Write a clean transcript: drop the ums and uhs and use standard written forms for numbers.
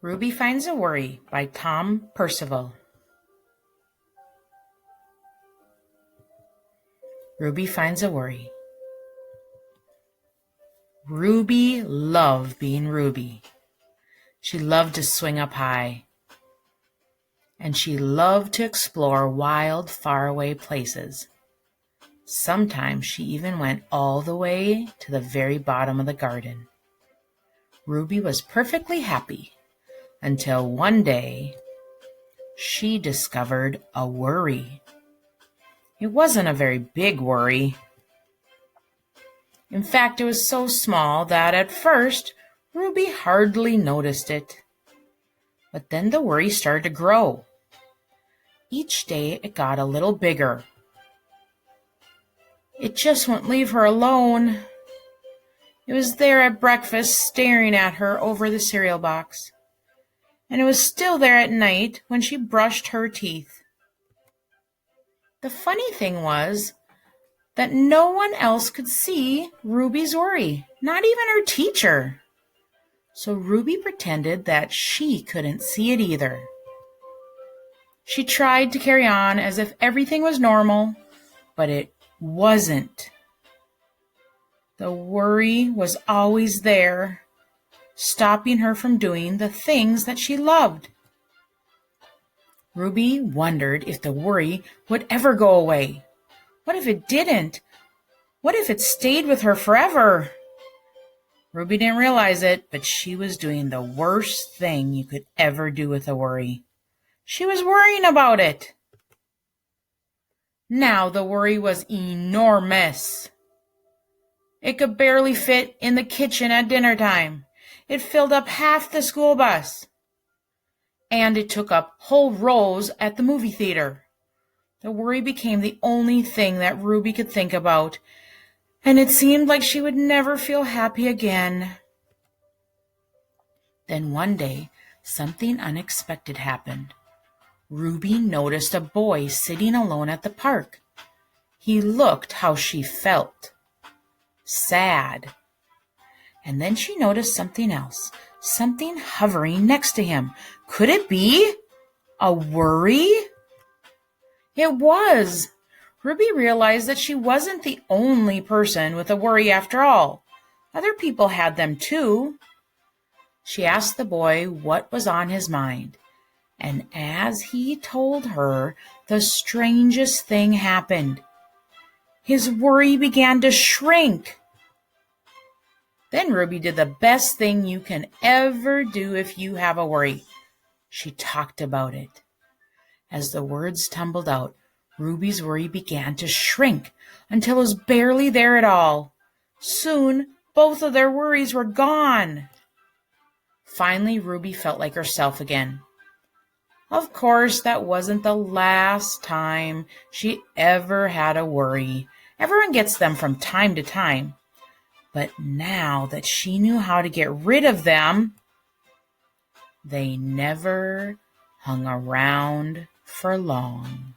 Ruby Finds a Worry by Percival. Ruby finds a worry. Ruby loved being Ruby. She loved to swing up high, and she loved to explore wild, faraway places. Sometimes she even went all the way to the very bottom of the garden. Ruby was perfectly happy until one day she discovered a worry. It wasn't a very big worry. In fact, it was so small that at first Ruby hardly noticed it. But then the worry started to grow. Each day it got a little bigger. It just wouldn't leave her alone. It was there at breakfast staring at her over the cereal box. And it was still there at night when she brushed her teeth. The funny thing was that no one else could see Ruby's worry, not even her teacher. So Ruby pretended that she couldn't see it either. She tried to carry on as if everything was normal, but it wasn't. The worry was always there, stopping her from doing the things that she loved. Ruby wondered if the worry would ever go away. What if it didn't? What if it stayed with her forever? Ruby didn't realize it, but she was doing the worst thing you could ever do with a worry. She was worrying about it. Now the worry was enormous. It could barely fit in the kitchen at dinner time. It filled up half the school bus. And it took up whole rows at the movie theater. The worry became the only thing that Ruby could think about, and it seemed like she would never feel happy again. Then one day, something unexpected happened. Ruby noticed a boy sitting alone at the park. He looked how she felt. Sad. And then she noticed something else, something hovering next to him. Could it be a worry? It was. Ruby realized that she wasn't the only person with a worry after all. Other people had them too. She asked the boy what was on his mind, and as he told her, the strangest thing happened. His worry began to shrink. Then Ruby did the best thing you can ever do if you have a worry. She talked about it. As the words tumbled out, Ruby's worry began to shrink until it was barely there at all. Soon, both of their worries were gone. Finally, Ruby felt like herself again. Of course, that wasn't the last time she ever had a worry. Everyone gets them from time to time. But now that she knew how to get rid of them, they never hung around for long.